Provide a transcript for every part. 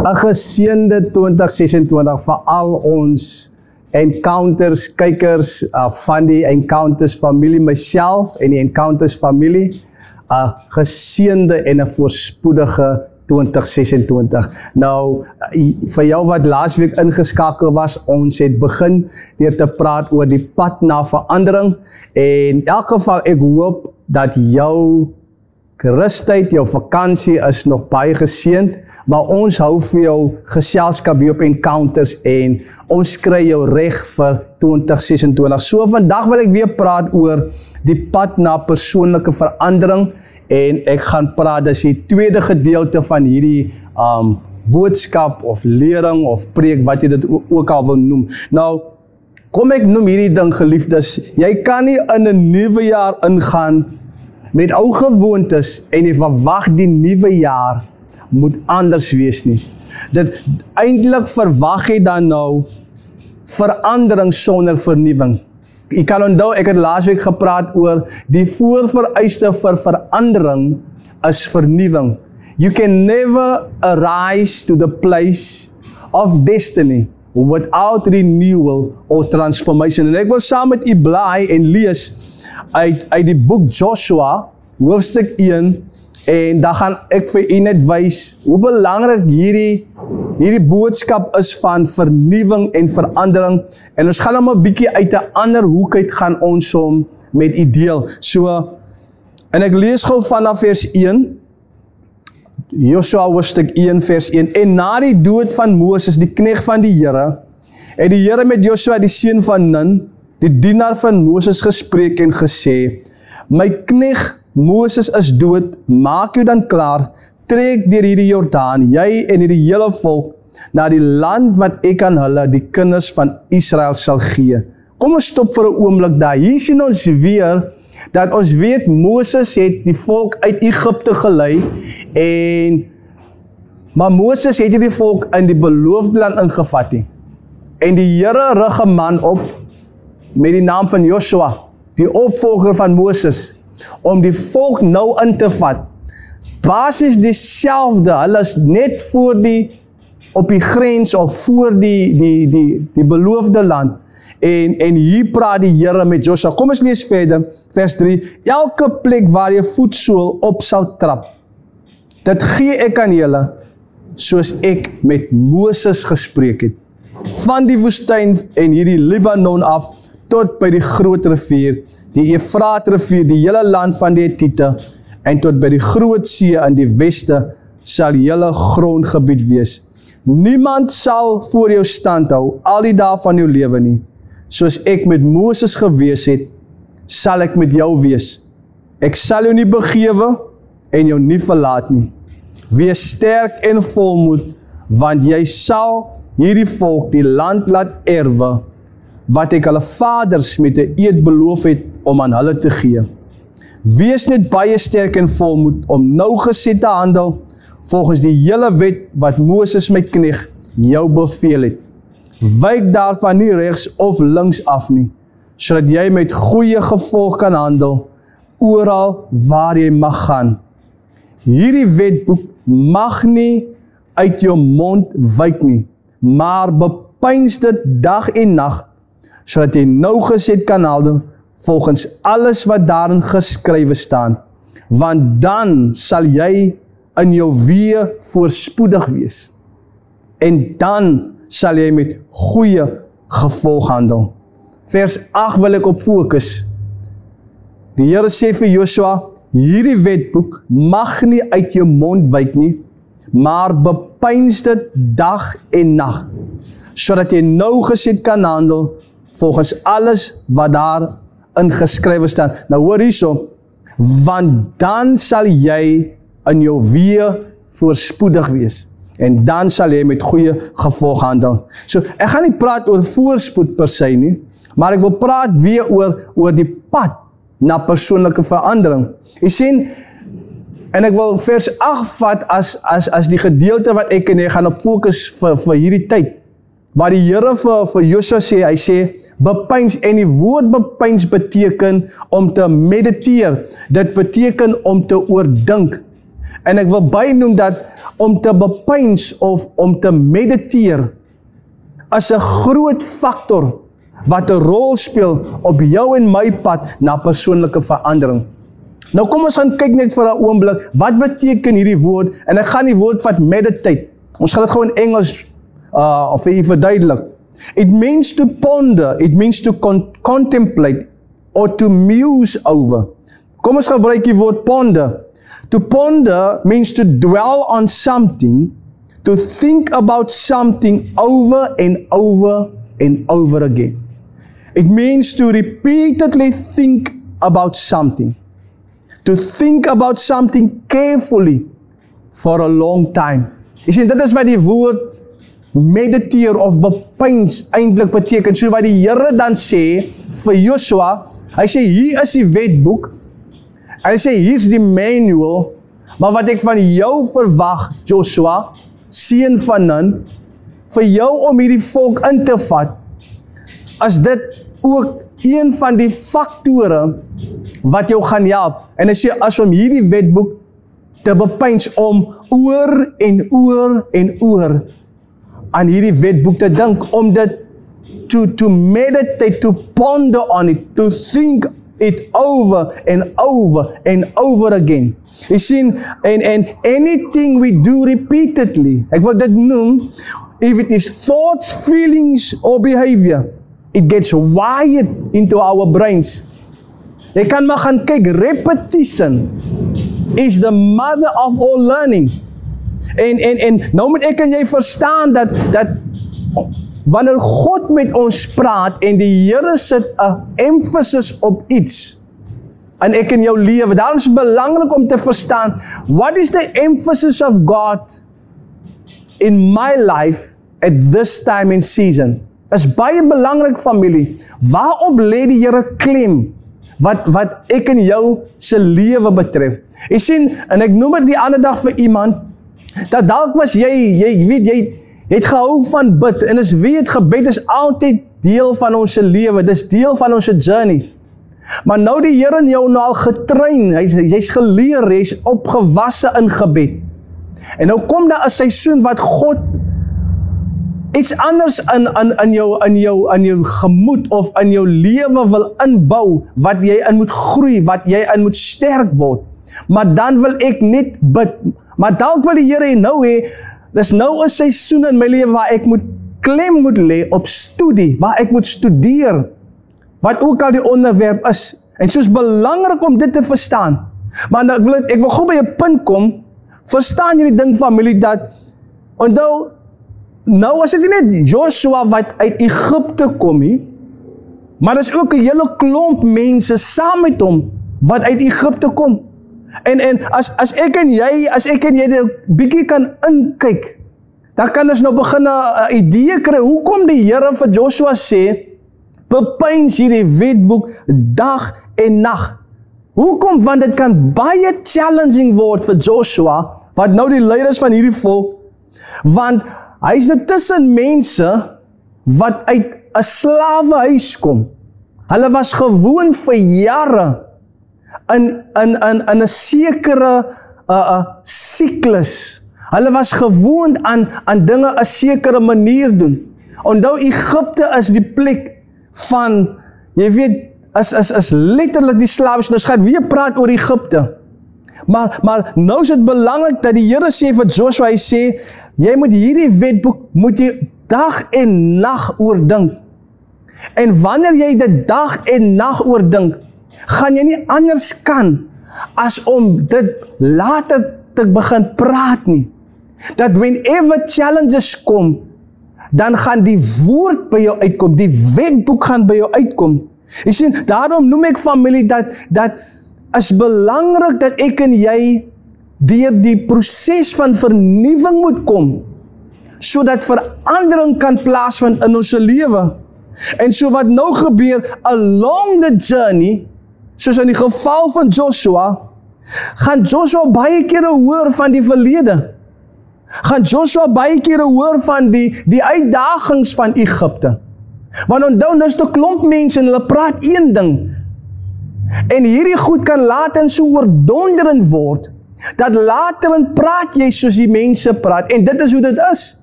'n geseënde 2026 vir al ons Encounters kykers van die Encounters familie, myself en die Encounters familie, 'n geseënde en 'n voorspoedige 2026. Nou, vir jou wat laasweek ingeskakel was, ons het begin deur te praat oor die pad na verandering, en in elk geval, ek hoop dat jou rustyd, jou vakansie is nog baie geseënd, maar ons hou vir jou geselskap hier op Encounters en ons kry jou reg vir 2026. So vandag wil ek weer praat oor die pad na persoonlike verandering, en ek gaan praat, dis die tweede gedeelte van hierdie boodskap of lering of preek, wat jy dit ook al wil noem. Nou, kom ek noem hierdie ding, geliefdes, jy kan nie in 'n nuwe jaar ingaan met ou gewoontes en jy verwag die nuwe jaar moet anders wees nie. Dit eintlik verwag jy dan nou verandering sonder vernuwing. Ek kan onthou, ek het laasweek gepraat oor die voorvereiste vir verandering is vernuwing. You can never arise to the place of destiny without renewal or transformation. En ek wil saam met u blaai en lees uit die boek Joshua, hoofstuk 1, en dan gaan ek vir u net wys hoe belangrik hierdie boodskap is van vernuwing en verandering, en ons gaan nou 'n bietjie uit 'n ander hoek uit gaan ons hom met u deel. So, en ek lees gou vanaf vers 1, Joshua hoofstuk 1 vers 1, en na die dood van Moses, die knegt van die Here, het die Here met Joshua die seun van Nun, die dienaar van Moses, gespreek en gesê, my knegt Moses is dood, maak jou dan klaar, trek deur hierdie Jordaan, jy en hierdie hele volk, na die land wat ek aan hulle, die kinders van Israel sal gee. Kom ons stop vir 'n oomblik daar. Hier sien ons weer, dat ons weet, Moses het die volk uit Egipte gelei, maar Moses het nie die volk in die beloofde land ingevat nie. En die Here rig 'n man op, met die naam van Joshua, die opvolger van Moses, om die volk nou in te vat. Basis dieselfde, hulle is net op die grens of voor die beloofde land. En hier praat die Here met Joshua. Kom ons lees verder, vers 3. Elke plek waar jy voetsool op sal trap, dit gee ek aan julle, soos ek met Moses gespreek het. Van die woestyn en hierdie Libanon af, tot by die groot rivier, die Efraat rivier, die hele land van die Hetiete, en tot by die groot see in die weste, sal julle grondgebied wees. Niemand sal voor jou stand hou, al die dae van jou lewe nie. Soos ek met Moses gewees het, sal ek met jou wees. Ek sal jou nie begewe, en jou nie verlaat nie. Wees sterk en volmoed, want jy sal hierdie volk die land laat erwe, wat ek hulle vaders met 'n eed beloof het om aan hulle te gee. Wees net baie sterk en volmoed om nougeset te handel volgens die hele wet wat Moses my knegt jou beveel het. Wyk daarvan nie regs of links af nie, sodat jy met goeie gevolg kan handel oral waar jy mag gaan. Hierdie wetboek mag nie uit jou mond wyk nie, maar bepeins dit dag en nag, sodat jy nougeset kan handel volgens alles wat daarin geskrywe staan, want dan sal jy in jou weë voorspoedig wees, en dan sal jy met goeie gevolg handel. Vers 8 wil ek op fokus. Die Here sê vir Joshua, hierdie wetboek mag nie uit jou mond wyk nie, maar bepeins dit dag en nag, sodat jy nougeset kan handel volgens alles wat daar ingeskrywe staan. Nou hoor hierso, want dan sal jy in jou weë voorspoedig wees, en dan sal jy met goeie gevolg handel. So, ek gaan nie praat oor voorspoed per se nie, maar ek wil praat weer oor die pad na persoonlike verandering. Jy sien, en ek wil vers 8 vat as die gedeelte wat ek en jy gaan op fokus vir hierdie tyd, waar die Here vir Joshua sê, hy sê, bepeins, en die woord bepeins beteken om te mediteer, dit beteken om te oordink. En ek wil bynoem dat om te bepeins of om te mediteer is 'n groot faktor wat 'n rol speel op jou en my pad na persoonlike verandering. Nou kom ons gaan kyk net vir 'n oomblik, wat beteken hierdie woord, en ek gaan die woord vat meditate. Ons gaan dit gou in Engels vir u verduidelik. It means to ponder, it means to contemplate, or to muse over. Kom ons gebruik die woord ponder. To ponder means to dwell on something, to think about something over and over and over again. It means to repeatedly think about something. To think about something carefully for a long time. Jy sien, dit is wat die woord mediteer of bepeins eintlik beteken. So wat die Here dan sê vir Joshua, hy sê hier is die wetboek, hy sê hier is die manual, maar wat ek van jou verwag, Joshua, seun van Nun, vir jou om hierdie volk in te vat, as dit ook een van die faktore wat jou gaan help. En hy sê, as om hierdie wetboek te bepeins, om oor en oor en oor aan hierdie wetboek te dink, om dit to meditate, to ponder on it, to think it over and over and over again. Jy sien, and anything we do repeatedly, ek wil dit noem, if it is thoughts, feelings or behavior, it gets wired into our brains. Jy kan maar gaan kyk, repetition is the mother of all learning. En nou moet ek en jy verstaan dat wanneer God met ons praat en die Here sit 'n emphasis op iets in ek en jou lewe, daarom is het belangrik om te verstaan, what is the emphasis of God in my life at this time and season? Dit is baie belangrik, familie. Waarop lê die Here klem wat ek en jou se lewe betref? Jy sien, en ek noem dit die ander dag vir iemand, dat dalk was jy het gehou van bid, en as weet, gebed is altyd deel van ons lewe, dis deel van ons journey. Maar nou die Here in jou nou al getrein, jy's geleer, jy's opgewasse in gebed. En nou kom daar 'n seisoen wat God iets anders in jou gemoed of in jou lewe wil inbou, wat jy in moet groei, wat jy in moet sterk word. Maar dan wil ek net bid. Maar dalk wil die Here nou hê, dis nou 'n seisoen in my lewe waar ek klem moet lê op studie, waar ek moet studeer, wat ook al die onderwerp is. En soos belangrik om dit te verstaan. Maar nou, ek wil gou by 'n punt kom, verstaan julle ding, familie, dat, onthou, nou was dit nie net Joshua wat uit Egipte kom nie, maar daar is ook 'n hele klomp mense saam met hom wat uit Egipte kom. En as ek en jy dit bietjie kan inkyk, dan kan ons nou begin 'n idee kry, hoekom die Here vir Joshua sê, bepeins hierdie wetboek dag en nag. Hoekom? Want dit kan baie challenging word vir Joshua, wat nou die leiders van hierdie volk, want hy is nou tussen mense wat uit 'n slawehuis kom. Hulle was gewoon vir jare in 'n sekere siklus. Hulle was gewoond aan dinge 'n sekere manier doen. Onthou, Egipte is die plek van, jy weet, is letterlik die slawe. Nou gaan weer praat oor Egipte. Maar nou is dit belangrik dat die Here sê vir Joshua, hy sê, jy moet hierdie wetboek, moet jy dag en nag oordink. En wanneer jy dit dag en nag oordink, gaan jy nie anders kan as om dit later te begin praat nie. Dat whenever challenges kom, dan gaan die woord by jou uitkom, die wetboek gaan by jou uitkom. Jy sien, daarom noem ek, familie, dat is belangrik dat ek en jy deur die proses van vernuwing moet kom, sodat verandering kan plaasvind in ons lewe. En so wat nou gebeur, along the journey, soos in die geval van Joshua, gaan Joshua baie kere hoor van die verlede. Gaan Joshua baie kere hoor van die uitdagings van Egipte. Want onthou, nou is 'n klomp mense en hulle praat een ding. En hierdie goed kan later so oordonderend word, dat later praat jy soos die mense praat, en dit is hoe dit is.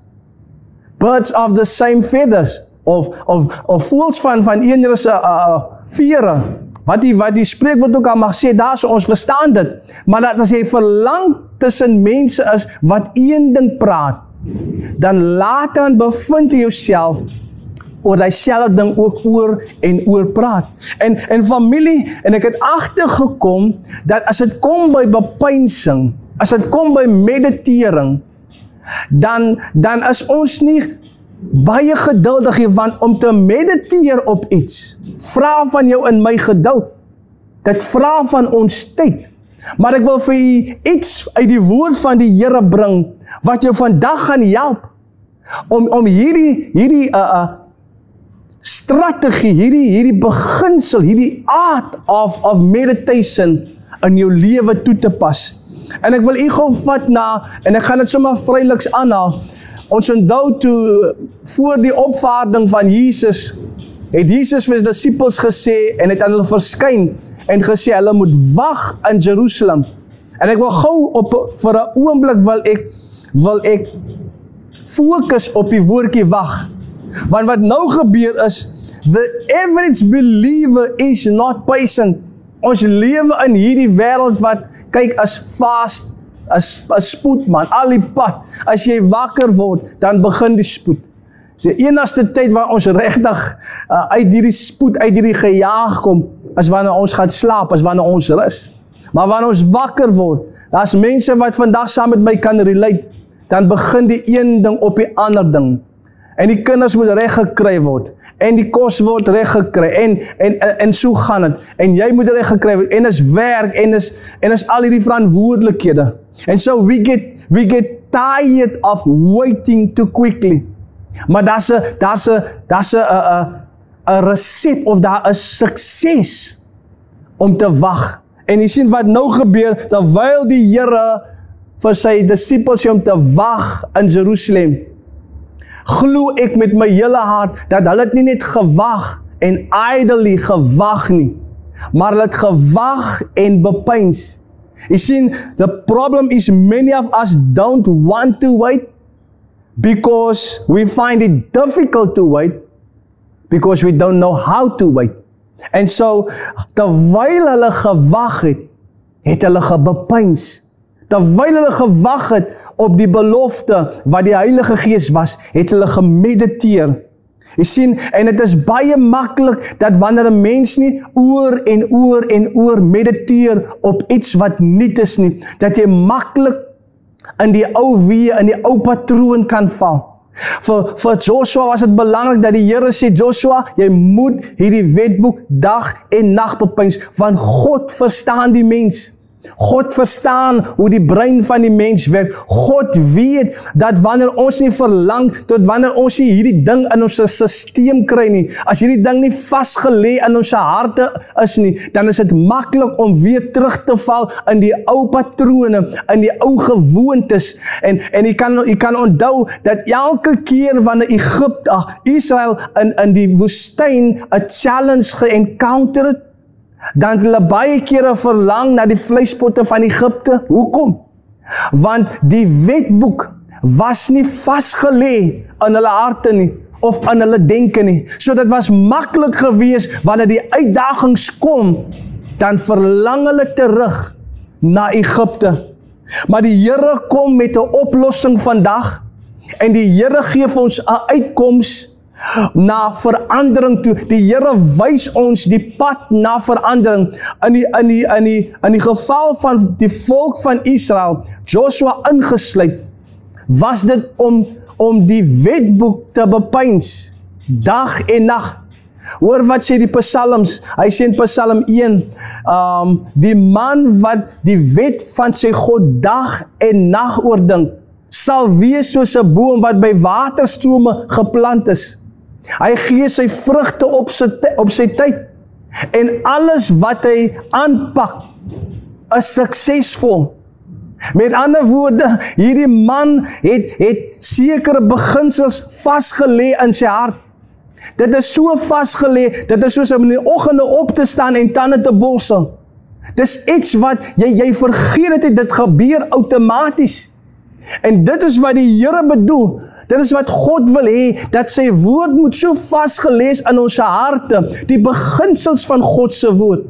Birds of the same feathers, of voëls van een vere, wat die spreekwoord ook al mag sê, daar so, ons verstaan dit, maar dat as jy verlang tussen mense is, wat een ding praat, dan later bevind jy jouself, oor die selfde ding ook oor en oor praat. En familie, en ek het agtergekom, dat as het kom by bepeinsing, as het kom by meditering, dan is ons nie baie geduldig, want om te mediteer op iets, vra van jou en my geduld. Dit vra van ons tyd. Maar ek wil vir u iets uit die woord van die Here bring, wat jou vandag gaan help, om hierdie strategie, hierdie beginsel, hierdie art of meditation in jou lewe toe te pas. En ek wil u gou vat na, en ek gaan dit sommer vryliks aanhaal, ons onthou toe, voor die opvaarding van Jesus, het Jesus vir sy disippels gesê, en het aan hulle verskyn, en gesê, hulle moet wag in Jerusalem. En ek wil gou vir 'n oomblik wil ek fokus op die woordjie wag. Want wat nou gebeur is, the average believer is not patient. Ons lewe in hierdie wêreld wat, kyk, as fast, as spoed man, al die pad. As jy wakker word, dan begin die spoed. Die enigste tyd waar ons regtig uit hierdie spoed, uit hierdie gejaag kom, is wanneer ons gaan slaap, is wanneer ons rus. Maar wanneer ons wakker word, daar's mense wat vandag saam met my kan relate, dan begin die een ding op die ander ding. En die kinders moet reg gekry word, en die kos word reg gekry, en so gaan het, en jy moet reg gekry word, en is werk, en is al hierdie verantwoordelikhede. And so we get tired of waiting too quickly. Maar daar's 'n resep, of daar is sukses om te wag. En jy sien wat nou gebeur, terwyl die Here vir sy disippels sê om te wag in Jerusalem, glo ek met my hele hart, dat hulle het nie net gewag en idly gewag nie, maar hulle het gewag en bepeins. You see, the problem is many of us don't want to wait, because we find it difficult to wait, because we don't know how to wait. En so, terwyl hulle gewag het, het hulle gebepeins. Terwyl hulle gewag het op die belofte wat die Heilige Gees was, het hulle gemediteer. Jy sien, en het is baie maklik dat wanneer 'n mens nie oor en oor mediteer op iets wat nuut is nie, dat jy maklik in die ou weë, in die ou patroon kan val. Vir Joshua was dit belangrik dat die Here sê, Joshua, jy moet hierdie wetboek dag en nag bepeins, want God verstaan die mens. God verstaan hoe die brein van die mens werk. God weet dat wanneer ons nie verlang, tot wanneer ons nie hierdie ding in ons stelsel kry nie, as hierdie ding nie vasgelê in ons harte is nie, dan is dit maklik om weer terug te val in die ou patrone, in die ou gewoontes. En jy kan onthou dat elke keer wanneer Israel in die woestyn 'n challenge ge-encounter het, dan het hulle baie kere verlang na die vleispotte van Egipte. Hoekom? Want die wetboek was nie vasgelê in hulle harte nie, of in hulle denke nie. So dit was maklik gewees, wanneer die uitdagings kom, dan verlang hulle terug na Egipte. Maar die Here kom met 'n oplossing vandag, en die Here gee vir ons 'n uitkoms na verandering toe. Die Here wys ons die pad na verandering. In die geval van die volk van Israel, Joshua ingesluit, was dit om die wetboek te bepeins, dag en nag. Hoor wat sê die psalms, hy sê in Psalm 1, die man wat die wet van sy God dag en nag oordink, sal wees soos 'n boom wat by waterstrome geplant is. Hy gee sy vrugte op sy tyd, en alles wat hy aanpak, is suksesvol. Met ander woorde, hierdie man het sekere beginsels vasgelê in sy hart. Dit is so vasgelê, dit is soos om in die oggende op te staan en tande te borsel. Dis iets wat, jy vergeet dit gebeur outomaties. En dit is wat die Here bedoel. Dit is wat God wil hê, dat sy woord moet so vasgelees in ons harte, die beginsels van God se woord.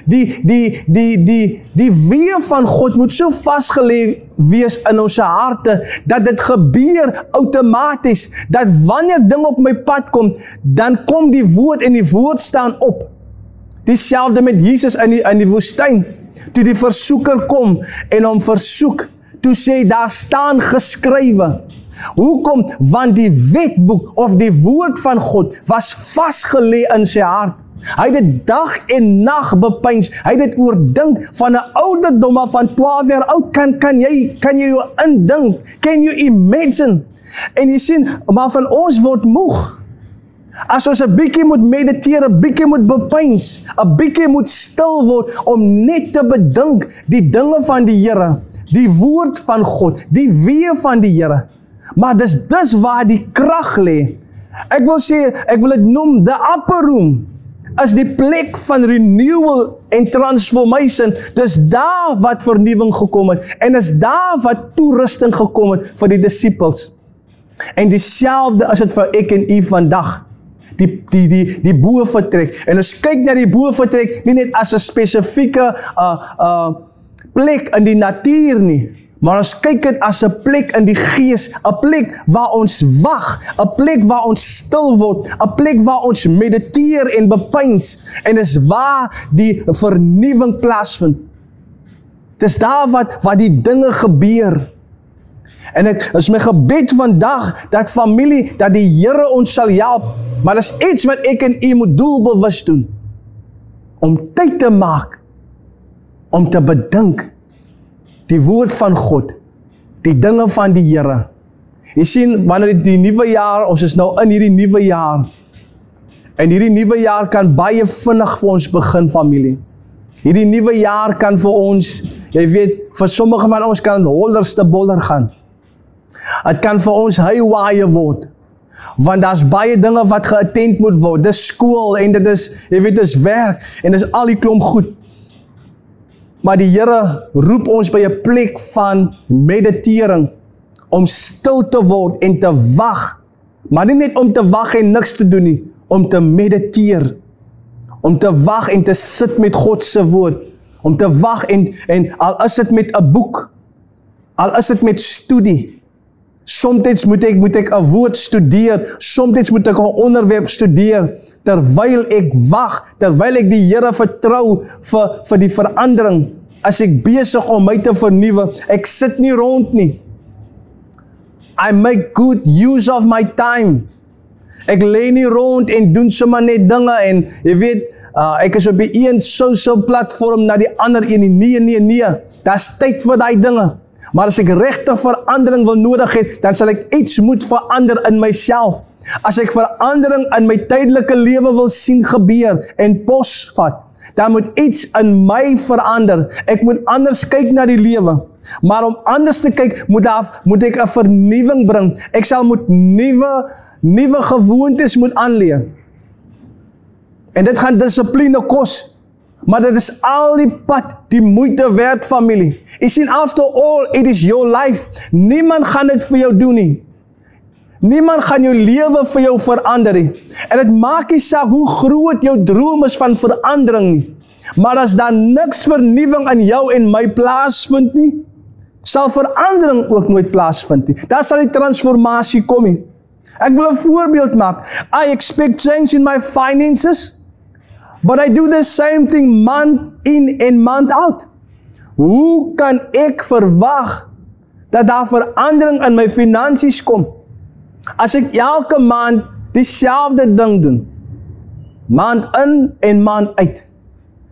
Die weë van God moet so vasgelees wees in ons harte, dat dit gebeur outomaties, dat wanneer ding op my pad kom, dan kom die woord en die woord staan op. Dieselfde met Jesus in die woestyn, toe die versoeker kom en hom versoek, toe sê daar staan geskrywe. Hoekom? Want die wetboek of die woord van God was vasgelê in sy hart. Hy het dit dag en nag bepeins. Hy het dit oordink van 'n ouderdom van 12 jaar oud. Kan jy jou indink? Can you imagine? En jy sien, maar van ons word moeg. As ons 'n bietjie moet mediteer, 'n bietjie moet bepeins, 'n bietjie moet stil word om net te bedink die dinge van die Here, die woord van God, die weë van die Here. Maar dis waar die krag lê. Ek wil dit noem, the upper room is die plek van renewal en transformation. Dis daar wat vernuwing gekom het, en is daar wat toerusting gekom het vir die disippels. En dieselfde is dit vir ek en u vandag. Die boevertrek. En ons kyk na die boevertrek nie net as 'n spesifieke plek in die natuur nie, maar ons kyk dit as 'n plek in die gees, 'n plek waar ons wag, 'n plek waar ons stil word, 'n plek waar ons mediteer en bepeins, en is waar die vernuwing plaasvind. Dis daar wat die dinge gebeur. En dit is my gebed vandag, dat familie, dat die Here ons sal help, maar dis iets wat ek en u moet doelbewus doen, om tyd te maak, om te bedink, die woord van God, die dinge van die Here. Jy sien, wanneer die nuwe jaar, ons is nou in hierdie nuwe jaar, en hierdie nuwe jaar kan baie vinnig vir ons begin, familie. Hierdie nuwe jaar kan vir ons, jy weet, vir sommige van ons kan hollers te boller gaan. Het kan vir ons haywire word, want daar's baie dinge wat geattend moet word. Dis skool, en dit is, jy weet, dis werk, en dis al die klomp goed. Maar die Here roep ons by 'n plek van meditering, om stil te word en te wag, maar nie net om te wag en niks te doen nie, om te mediteer, om te wag en te sit met God se woord, om te wag en al is dit met 'n boek, al is dit met studie. Soms moet ek 'n woord studeer, soms moet ek 'n onderwerp studeer, terwyl ek wag, terwyl ek die Here vertrou vir die verandering, as ek besig om my te vernuwe. Ek sit nie rond nie. I make good use of my time. Ek lê nie rond en doen sommer net dinge, en jy weet, ek is op die een social platform na die ander een. Nee, daar's tyd vir daai dinge. Maar as ek regte verandering wil nodig het, dan sal ek iets moet verander in myself. As ek verandering in my tydelike lewe wil sien gebeur en posvat, dan moet iets in my verander. Ek moet anders kyk na die lewe. Maar om anders te kyk, moet ek 'n vernuwing bring. Ek sal moet nuwe gewoontes moet aanleer. En dit gaan dissipline kos. Maar dit is al die pad, die moeite werd, familie. Jy sien, after all, it is your life. Niemand gaan dit vir jou doen nie. Niemand gaan jou lewe vir jou verander nie. En dit maak nie saak hoe groot jou droom is van verandering nie. Maar as daar niks vernuwing in jou en my plaasvind nie, sal verandering ook nooit plaasvind nie. Daar sal die transformasie kom nie. Ek wil 'n voorbeeld maak. I expect change in my finances, but I do the same thing month in and month out. Hoe kan ek verwag dat daar verandering in my finansies kom, as ek elke maand dieselfde ding doen? Maand in en maand uit.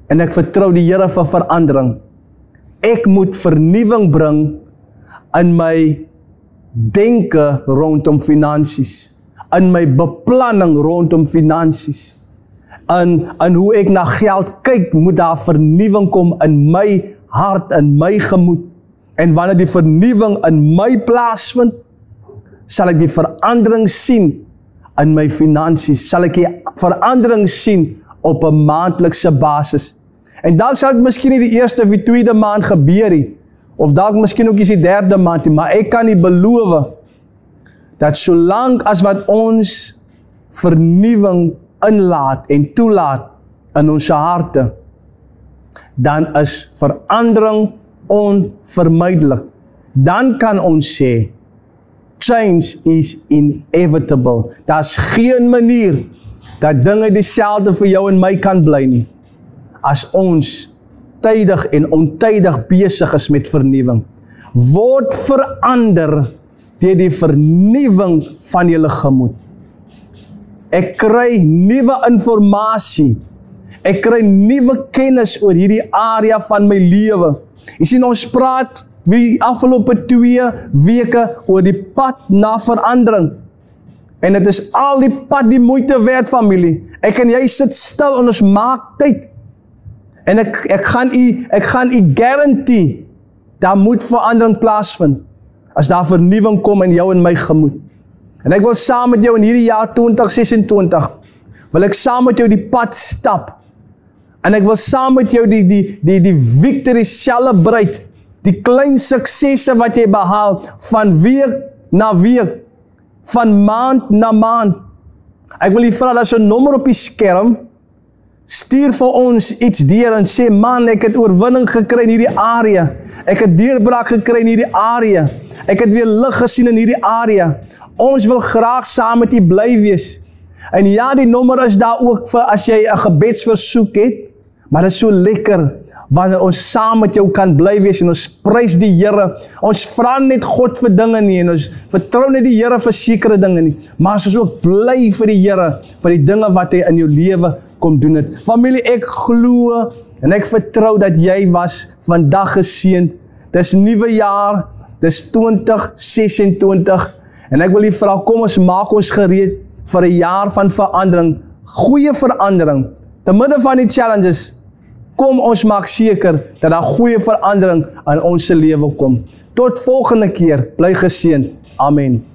En ek vertrou die Here vir verandering. Ek moet vernuwing bring in my denke rondom finansies, in my beplanning rondom finansies, in hoe ek na geld kyk, moet daar vernuwing kom in my hart, in my gemoed. En wanneer die vernuwing in my plaasvind, sal ek die verandering sien in my finansies, sal ek die verandering sien op 'n maandlikse basis. En dalk sal dit miskien nie die eerste of die tweede maand gebeur nie, of dalk miskien ook nie die derde maand nie, maar ek kan nie beloof dat solank as wat ons vernuwing inlaat en toelaat in ons harte, dan is verandering onvermydelik. Dan kan ons sê, change is inevitable. Daar's geen manier dat dinge dieselfde vir jou en my kan bly nie, as ons tydig en ontydig besig is met vernuwing. Word verander deur die vernuwing van julle gemoed. Ek kry nuwe inligting. Ek kry nuwe kennis oor hierdie area van my lewe. Jy sien, ons praat die afgelope 2 weke oor die pad na verandering. En dit is al die pad die moeite werd, familie. Ek en jy sit stil en ons maak tyd. En ek gaan u guarantee, daar moet verandering plaasvind, as daar vernuwing kom in jou en my gemoed. En ek wil saam met jou in hierdie jaar 2026, wil ek saam met jou die pad stap. En ek wil saam met jou die victory celebrate, die klein suksesse wat jy behaal, van week na week, van maand na maand. Ek wil hier vra, dat is 'n nommer op die skerm, stuur vir ons iets deur en sê, man, ek het oorwinning gekry in hierdie area, ek het deurbraak gekry in hierdie area, ek het weer lig gesien in hierdie area, ons wil graag saam met u bly wees. En ja, die nommer is daar ook vir as jy 'n gebedsversoek het, maar dit is so lekker, wanneer ons saam met jou kan bly wees en ons prys die Here. Ons vra net God vir dinge nie en ons vertrou net die Here vir sekere dinge nie, maar ons ook bly vir die Here, vir die dinge wat hy in jou lewe kom doen het. Familie, ek glo en ek vertrou dat jy was vandag geseënd. Dis nuwe jaar, dis 2026 en ek wil hier vra, kom ons maak ons gereed vir 'n jaar van verandering, goeie verandering, te midde van die challenges. Kom ons maak seker dat daar goeie verandering in ons lewe kom. Tot volgende keer, bly geseënd. Amen.